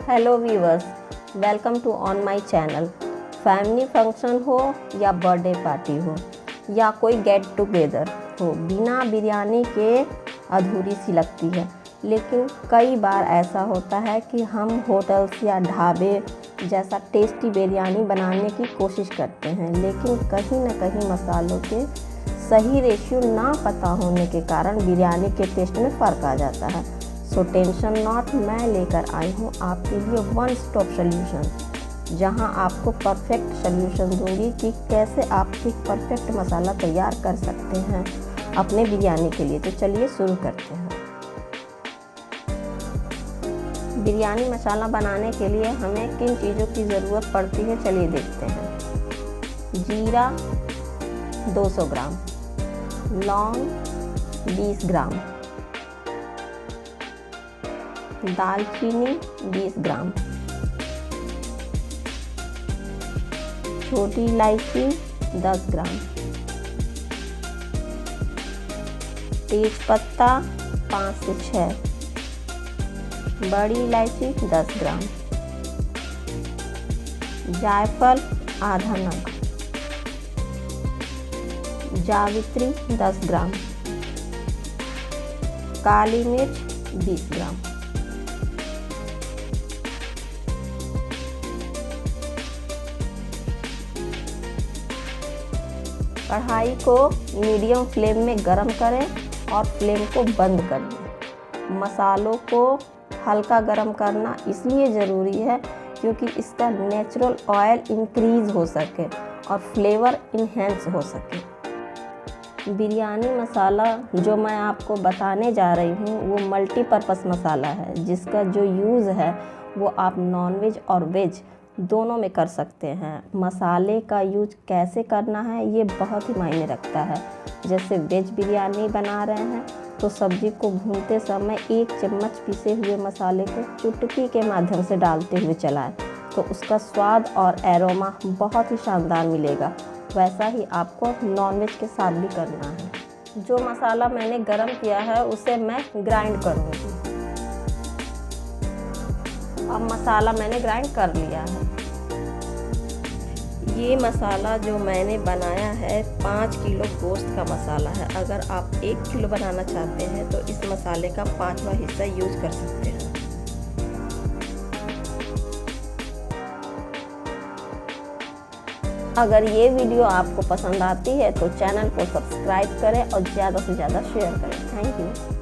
Hello viewers, welcome to on my channel. Family function हो या birthday party हो या कोई गेट टुगेदर हो, बिना बिरयानी के अधूरी सी लगती है। लेकिन कई बार ऐसा होता है कि हम होटल्स या ढाबे जैसा टेस्टी बिरयानी बनाने की कोशिश करते हैं, लेकिन कहीं ना कहीं मसालों के सही रेशियो ना पता होने के कारण बिरयानी के टेस्ट में फ़र्क आ जाता है। सो टेंशन नॉट, मैं लेकर आई हूँ आपके लिए वन स्टॉप सोल्यूशन, जहाँ आपको परफेक्ट सोल्यूशन दूंगी कि कैसे आप एक परफेक्ट मसाला तैयार कर सकते हैं अपने बिरयानी के लिए। तो चलिए शुरू करते हैं। बिरयानी मसाला बनाने के लिए हमें किन चीज़ों की ज़रूरत पड़ती है, चलिए देखते हैं। जीरा 200 ग्राम, लौंग 20 ग्राम, दालचीनी 20 ग्राम, छोटी इलायची 10 ग्राम, तेज पत्ता 5 से 6, बड़ी इलायची 10 ग्राम, जायफल आधा नग, जावित्री 10 ग्राम, काली मिर्च 20 ग्राम। कढ़ाई को मीडियम फ्लेम में गरम करें और फ्लेम को बंद कर दें। मसालों को हल्का गरम करना इसलिए ज़रूरी है क्योंकि इसका नेचुरल ऑयल इंक्रीज़ हो सके और फ्लेवर इन्हेंस हो सके। बिरयानी मसाला जो मैं आपको बताने जा रही हूँ वो मल्टीपर्पज़ मसाला है, जिसका जो यूज़ है वो आप नॉनवेज और वेज दोनों में कर सकते हैं। मसाले का यूज कैसे करना है ये बहुत ही मायने रखता है। जैसे वेज बिरयानी बना रहे हैं तो सब्जी को भूनते समय 1 चम्मच पिसे हुए मसाले को चुटकी के माध्यम से डालते हुए चलाएं, तो उसका स्वाद और एरोमा बहुत ही शानदार मिलेगा। वैसा ही आपको नॉनवेज के साथ भी करना है। जो मसाला मैंने गरम किया है उसे मैं ग्राइंड करूँगी। अब मसाला मैंने ग्राइंड कर लिया है। ये मसाला जो मैंने बनाया है 5 किलो गोश्त का मसाला है। अगर आप 1 किलो बनाना चाहते हैं तो इस मसाले का 5वां हिस्सा यूज कर सकते हैं। अगर ये वीडियो आपको पसंद आती है तो चैनल को सब्सक्राइब करें और ज़्यादा से ज़्यादा शेयर करें। Thank you.